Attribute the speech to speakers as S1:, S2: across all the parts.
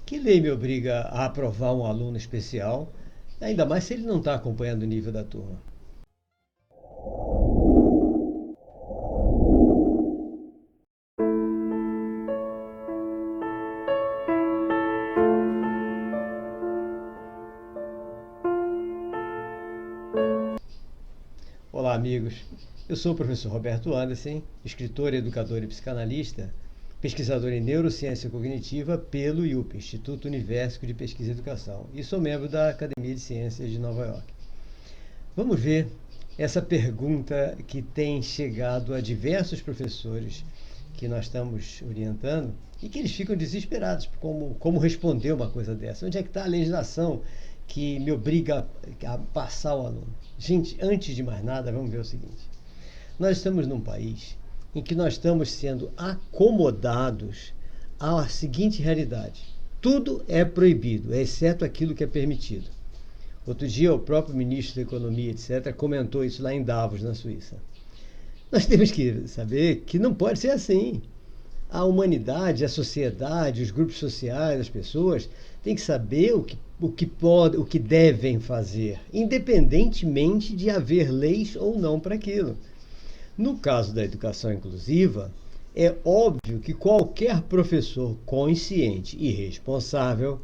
S1: Que lei me obriga a aprovar um aluno especial, ainda mais se ele não está acompanhando o nível da turma? Olá, amigos. Eu sou o professor Roberto Anderson, escritor, educador e psicanalista, pesquisador em neurociência cognitiva pelo IUP, Instituto Universitário de Pesquisa e Educação, e sou membro da Academia de Ciências de Nova York. Vamos ver essa pergunta que tem chegado a diversos professores que nós estamos orientando e que eles ficam desesperados como responder uma coisa dessa. Onde é que está a legislação que me obriga a passar o aluno? Gente, antes de mais nada, vamos ver o seguinte. Nós estamos num país em que nós estamos sendo acomodados à seguinte realidade. Tudo é proibido, exceto aquilo que é permitido. Outro dia, o próprio ministro da Economia, etc., comentou isso lá em Davos, na Suíça. Nós temos que saber que não pode ser assim. A humanidade, a sociedade, os grupos sociais, as pessoas têm que saber o que devem fazer, independentemente de haver leis ou não para aquilo. No caso da educação inclusiva, é óbvio que qualquer professor consciente e responsável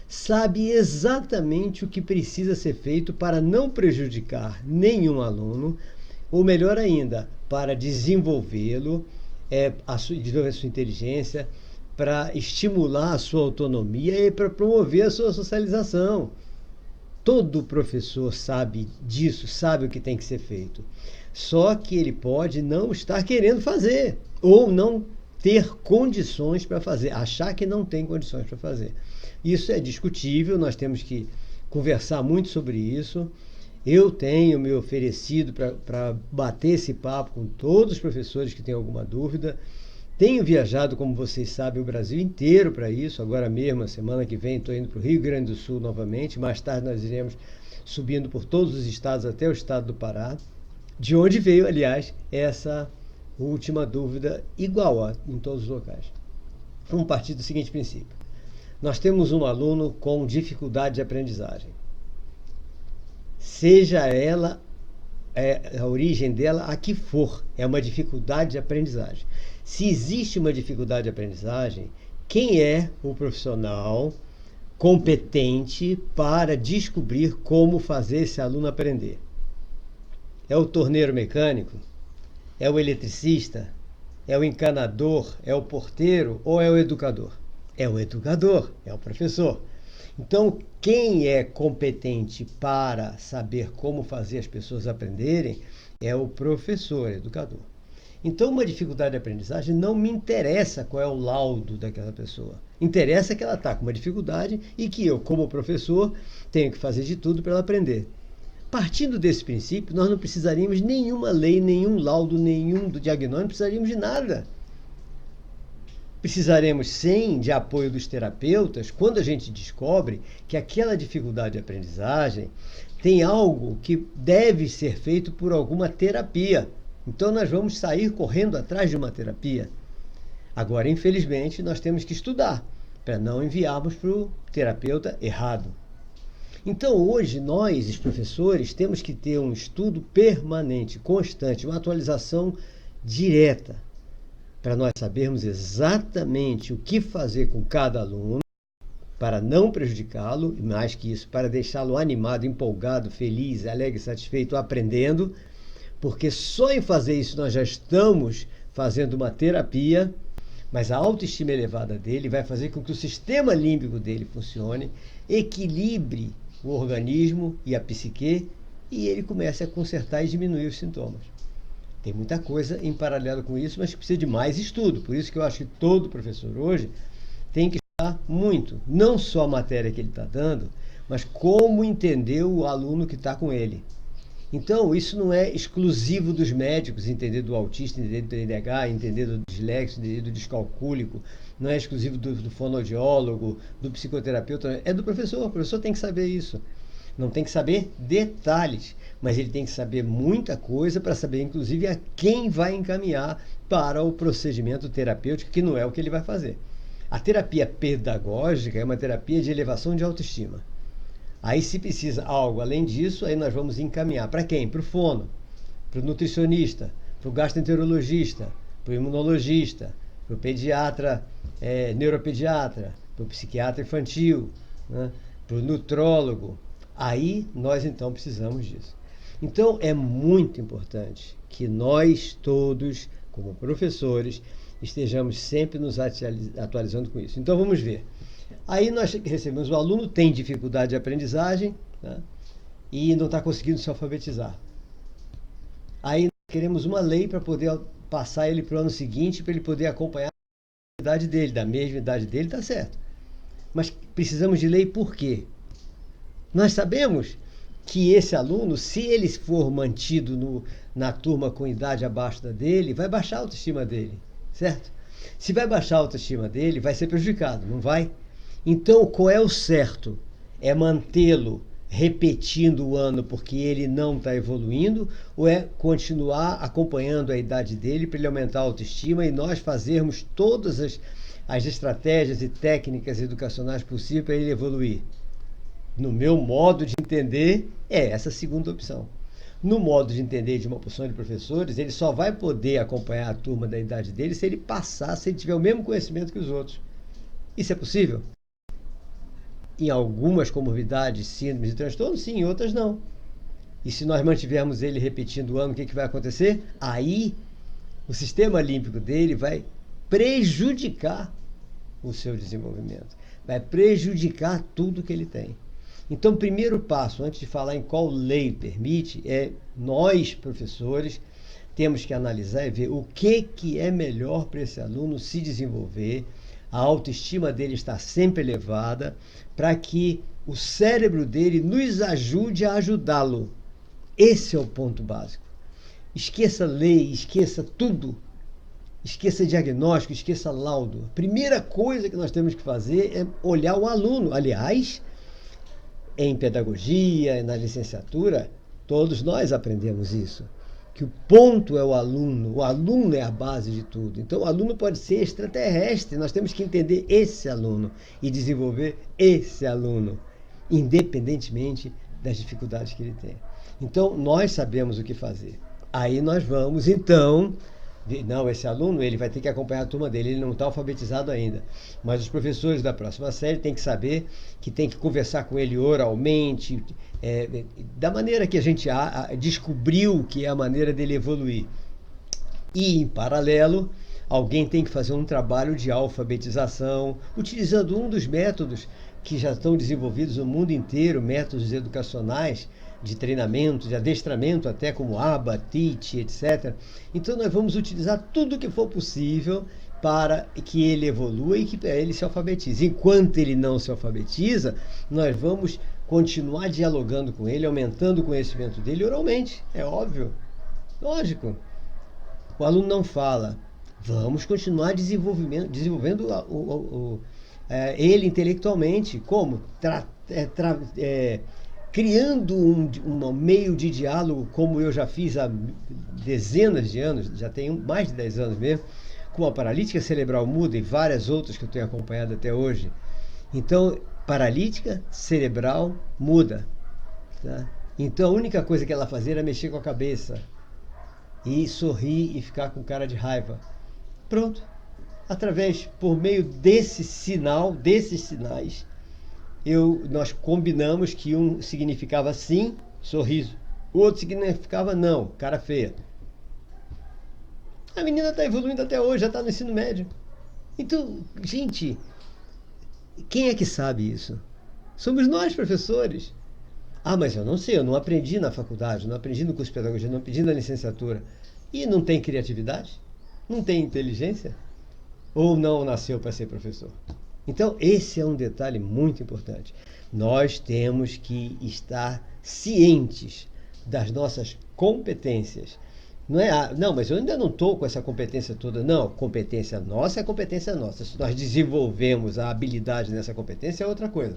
S1: sabe exatamente o que precisa ser feito para não prejudicar nenhum aluno, ou melhor ainda, para desenvolvê-lo, desenvolver a sua inteligência, para estimular a sua autonomia e para promover a sua socialização. Todo professor sabe disso, sabe o que tem que ser feito. Só que ele pode não estar querendo fazer, ou não ter condições para fazer, achar que não tem condições para fazer. Isso é discutível, nós temos que conversar muito sobre isso. Eu tenho me oferecido para bater esse papo com todos os professores que têm alguma dúvida. Tenho viajado, como vocês sabem, o Brasil inteiro para isso. Agora mesmo, a semana que vem, estou indo para o Rio Grande do Sul novamente. Mais tarde nós iremos subindo por todos os estados até o estado do Pará, de onde veio, aliás, essa última dúvida igual em todos os locais. Vamos partir do seguinte princípio. Nós temos um aluno com dificuldade de aprendizagem. Seja ela a origem dela a que for, é uma dificuldade de aprendizagem. Se existe uma dificuldade de aprendizagem, quem é o profissional competente para descobrir como fazer esse aluno aprender? É o torneiro mecânico? É o eletricista? É o encanador? É o porteiro? Ou é o educador? É o educador, é o professor. Então, quem é competente para saber como fazer as pessoas aprenderem é o professor, educador. Então, uma dificuldade de aprendizagem não me interessa qual é o laudo daquela pessoa. Interessa que ela está com uma dificuldade e que eu, como professor, tenho que fazer de tudo para ela aprender. Partindo desse princípio, nós não precisaríamos de nenhuma lei, nenhum laudo, nenhum diagnóstico, não precisaríamos de nada. Precisaremos, sim, de apoio dos terapeutas quando a gente descobre que aquela dificuldade de aprendizagem tem algo que deve ser feito por alguma terapia. Então, nós vamos sair correndo atrás de uma terapia. Agora, infelizmente, nós temos que estudar para não enviarmos para o terapeuta errado. Então, hoje, nós, os professores, temos que ter um estudo permanente, constante, uma atualização direta, para nós sabermos exatamente o que fazer com cada aluno, para não prejudicá-lo, e mais que isso, para deixá-lo animado, empolgado, feliz, alegre, satisfeito, aprendendo, porque só em fazer isso nós já estamos fazendo uma terapia, mas a autoestima elevada dele vai fazer com que o sistema límbico dele funcione, equilibre o organismo e a psique, e ele comece a consertar e diminuir os sintomas. Tem muita coisa em paralelo com isso, mas precisa de mais estudo. Por isso que eu acho que todo professor hoje tem que estudar muito. Não só a matéria que ele está dando, mas como entender o aluno que está com ele. Então, isso não é exclusivo dos médicos, entender do autista, entender do TDAH, entender do disléxico, entender do descalcúlico. Não é exclusivo do fonoaudiólogo, do psicoterapeuta. É do professor. O professor tem que saber isso. Não tem que saber detalhes, mas ele tem que saber muita coisa para saber, inclusive, a quem vai encaminhar para o procedimento terapêutico, que não é o que ele vai fazer. A terapia pedagógica é uma terapia de elevação de autoestima. Aí, se precisa algo além disso, aí nós vamos encaminhar para quem? Para o fono, para o nutricionista, para o gastroenterologista, para o imunologista, para o pediatra, neuropediatra, para o psiquiatra infantil, né? Para o nutrólogo. Aí nós então precisamos disso. Então é muito importante que nós todos, como professores, estejamos sempre nos atualizando com isso. Então vamos ver. Aí nós recebemos o aluno, tem dificuldade de aprendizagem, né? E não está conseguindo se alfabetizar. Aí nós queremos uma lei para poder passar ele para o ano seguinte, para ele poder acompanhar a idade dele, da mesma idade dele, está certo. Mas precisamos de lei por quê? Nós sabemos que esse aluno, se ele for mantido na turma com idade abaixo da dele, vai baixar a autoestima dele, certo? Se vai baixar a autoestima dele, vai ser prejudicado, não vai? Então, qual é o certo? É mantê-lo repetindo o ano porque ele não está evoluindo, ou é continuar acompanhando a idade dele para ele aumentar a autoestima e nós fazermos todas as estratégias e técnicas educacionais possíveis para ele evoluir? No meu modo de entender, é essa segunda opção. No modo de entender de uma porção de professores, ele só vai poder acompanhar a turma da idade dele se ele passar, se ele tiver o mesmo conhecimento que os outros. Isso é possível? Em algumas comorbidades, síndromes e transtornos, sim, em outras não. E se nós mantivermos ele repetindo o ano, o que vai acontecer? Aí, o sistema límbico dele vai prejudicar o seu desenvolvimento. Vai prejudicar tudo que ele tem. Então, o primeiro passo, antes de falar em qual lei permite, é nós, professores, temos que analisar e ver o que é melhor para esse aluno se desenvolver, a autoestima dele está sempre elevada, para que o cérebro dele nos ajude a ajudá-lo. Esse é o ponto básico. Esqueça lei, esqueça tudo. Esqueça diagnóstico, esqueça laudo. A primeira coisa que nós temos que fazer é olhar o aluno. Aliás, em pedagogia, na licenciatura, todos nós aprendemos isso. Que o ponto é o aluno é a base de tudo. Então o aluno pode ser extraterrestre, nós temos que entender esse aluno e desenvolver esse aluno, independentemente das dificuldades que ele tem. Então nós sabemos o que fazer. Aí nós vamos, então, não, esse aluno ele vai ter que acompanhar a turma dele, ele não está alfabetizado ainda. Mas os professores da próxima série têm que saber que tem que conversar com ele oralmente, da maneira que a gente descobriu que é a maneira dele evoluir. E, em paralelo, alguém tem que fazer um trabalho de alfabetização, utilizando um dos métodos que já estão desenvolvidos no mundo inteiro, métodos educacionais, de treinamento, de adestramento, até como ABA, TEACH, etc. Então nós vamos utilizar tudo o que for possível para que ele evolua e que ele se alfabetize. Enquanto ele não se alfabetiza, nós vamos continuar dialogando com ele, aumentando o conhecimento dele oralmente, é óbvio, lógico. O aluno não fala, vamos continuar desenvolvendo ele intelectualmente, como? Criando um meio de diálogo, como eu já fiz há dezenas de anos, já tenho mais de 10 anos mesmo, com a paralítica cerebral muda e várias outras que eu tenho acompanhado até hoje. Então, paralítica cerebral muda. Tá? Então, a única coisa que ela fazia era mexer com a cabeça e sorrir e ficar com cara de raiva. Pronto. Por meio desses sinais, nós combinamos que um significava sim, sorriso. O outro significava não, cara feia. A menina está evoluindo até hoje, já está no ensino médio. Então, gente, quem é que sabe isso? Somos nós, professores. Ah, mas eu não sei, eu não aprendi na faculdade, não aprendi no curso de pedagogia, não aprendi na licenciatura. E não tem criatividade? Não tem inteligência? Ou não nasceu para ser professor? Então, esse é um detalhe muito importante. Nós temos que estar cientes das nossas competências. Não é, não, mas eu ainda não estou com essa competência toda. Não, competência nossa é competência nossa. Se nós desenvolvemos a habilidade nessa competência, é outra coisa.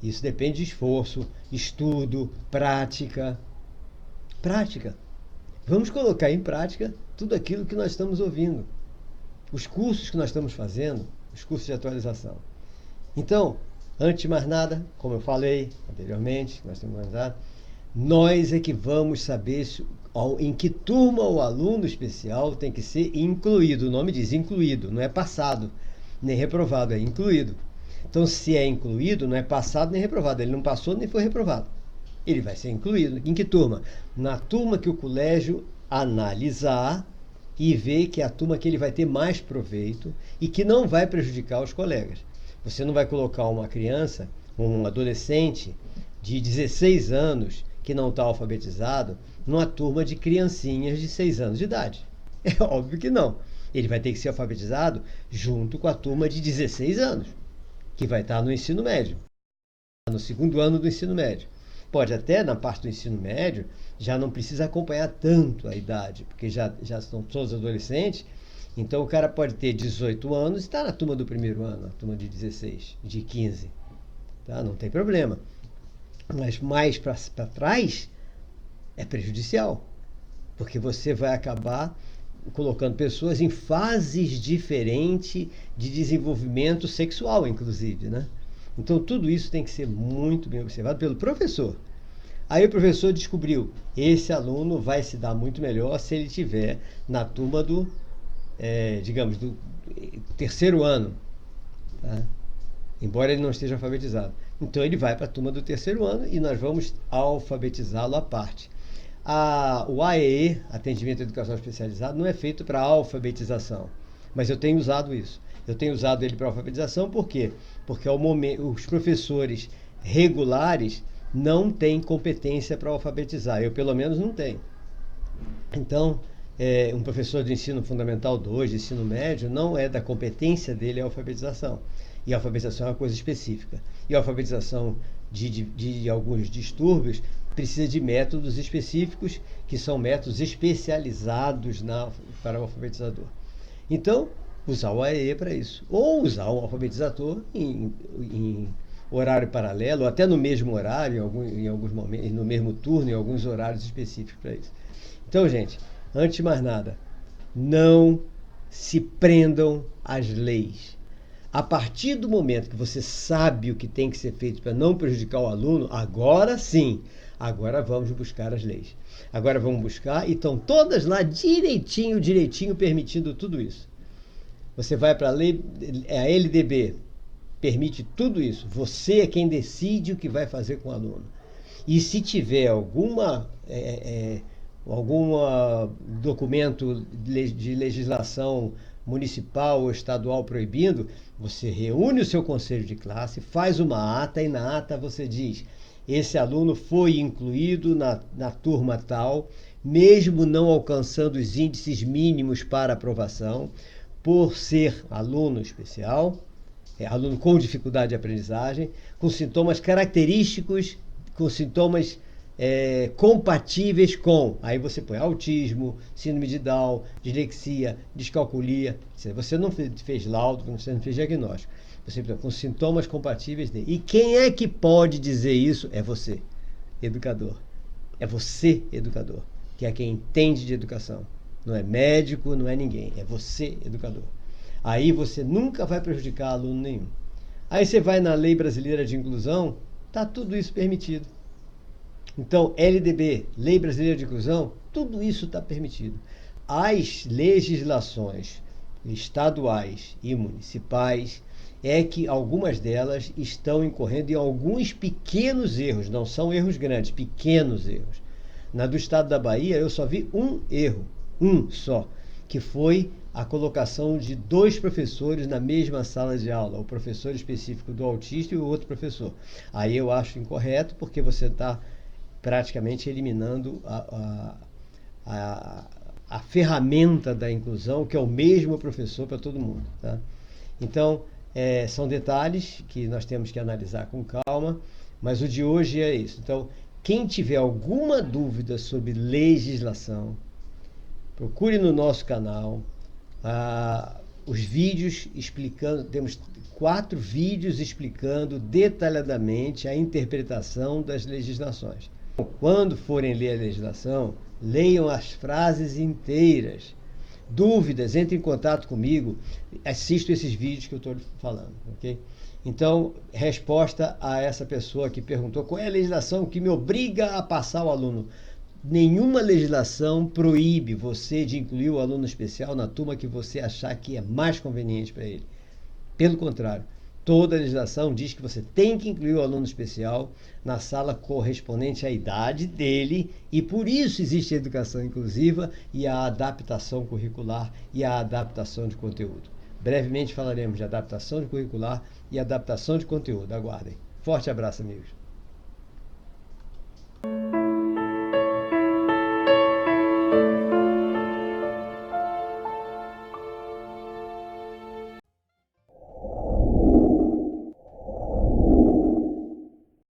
S1: Isso depende de esforço, estudo, prática. Prática. Vamos colocar em prática tudo aquilo que nós estamos ouvindo. Os cursos que nós estamos fazendo, os cursos de atualização. Então, antes de mais nada, como eu falei anteriormente, nós é que vamos saber em que turma o aluno especial tem que ser incluído. O nome diz incluído, não é passado nem reprovado, é incluído. Então, se é incluído, não é passado nem reprovado. Ele não passou nem foi reprovado. Ele vai ser incluído. Em que turma? Na turma que o colégio analisar e ver que é a turma que ele vai ter mais proveito e que não vai prejudicar os colegas. Você não vai colocar uma criança, um adolescente de 16 anos que não está alfabetizado numa turma de criancinhas de 6 anos de idade. É óbvio que não. Ele vai ter que ser alfabetizado junto com a turma de 16 anos, que vai estar no ensino médio, no segundo ano do ensino médio. Pode até, na parte do ensino médio, já não precisa acompanhar tanto a idade, porque já são todos adolescentes. Então o cara pode ter 18 anos e está na turma do primeiro ano, na turma de 16, de 15. Tá? Não tem problema. Mas mais para trás é prejudicial, porque você vai acabar colocando pessoas em fases diferentes de desenvolvimento sexual, inclusive, né? Então tudo isso tem que ser muito bem observado pelo professor. Aí o professor descobriu, esse aluno vai se dar muito melhor se ele estiver na turma do, digamos, do terceiro ano, tá? Embora ele não esteja alfabetizado. Então ele vai para a turma do terceiro ano e nós vamos alfabetizá-lo à parte. O AEE, Atendimento à Educação Especializada, não é feito para alfabetização, mas eu tenho usado isso. Eu tenho usado ele para alfabetização, por quê? Porque os professores regulares não têm competência para alfabetizar. Eu, pelo menos, não tenho. Então, um professor de ensino fundamental 2, de ensino médio, não é da competência dele a alfabetização. E a alfabetização é uma coisa específica. E a alfabetização de alguns distúrbios precisa de métodos específicos, que são métodos especializados para o alfabetizador. Então, usar o AEE para isso. Ou usar um alfabetizador em horário paralelo, ou até no mesmo horário, em alguns momentos, no mesmo turno, em alguns horários específicos para isso. Então, gente, antes de mais nada, não se prendam às leis. A partir do momento que você sabe o que tem que ser feito para não prejudicar o aluno, agora sim, agora vamos buscar as leis. Agora vamos buscar e estão todas lá direitinho permitindo tudo isso. Você vai para a lei, a LDB permite tudo isso. Você é quem decide o que vai fazer com o aluno. E se tiver algum documento de legislação municipal ou estadual proibindo, você reúne o seu conselho de classe, faz uma ata e na ata você diz: esse aluno foi incluído na turma tal, mesmo não alcançando os índices mínimos para aprovação, por ser aluno especial, aluno com dificuldade de aprendizagem, com sintomas característicos, com sintomas compatíveis com, aí você põe autismo, síndrome de Down, dislexia, descalculia. Você não fez laudo, você não fez diagnóstico. Você com sintomas compatíveis dele. E quem é que pode dizer isso? É você, educador. É você, educador, que é quem entende de educação. Não é médico, não é ninguém. É você, educador. Aí você nunca vai prejudicar aluno nenhum. Aí você vai na Lei Brasileira de Inclusão, está tudo isso permitido. Então, LDB, Lei Brasileira de Inclusão, tudo isso está permitido. As legislações estaduais e municipais é que algumas delas estão incorrendo em alguns pequenos erros, não são erros grandes, pequenos erros. Na do estado da Bahia, eu só vi um erro, um só, que foi a colocação de 2 professores na mesma sala de aula, o professor específico do autista e o outro professor. Aí eu acho incorreto, porque você está praticamente eliminando a ferramenta da inclusão, que é o mesmo professor para todo mundo. Tá? Então, são detalhes que nós temos que analisar com calma, mas o de hoje é isso. Então, quem tiver alguma dúvida sobre legislação, procure no nosso canal os vídeos explicando, temos 4 vídeos explicando detalhadamente a interpretação das legislações. Quando forem ler a legislação, leiam as frases inteiras, dúvidas, entre em contato comigo, assista esses vídeos que eu estou falando, ok? Então, resposta a essa pessoa que perguntou qual é a legislação que me obriga a passar o aluno. Nenhuma legislação proíbe você de incluir o aluno especial na turma que você achar que é mais conveniente para ele. Pelo contrário, toda a legislação diz que você tem que incluir o aluno especial na sala correspondente à idade dele, e por isso existe a educação inclusiva e a adaptação curricular e a adaptação de conteúdo. Brevemente falaremos de adaptação de curricular e adaptação de conteúdo. Aguardem. Forte abraço, amigos.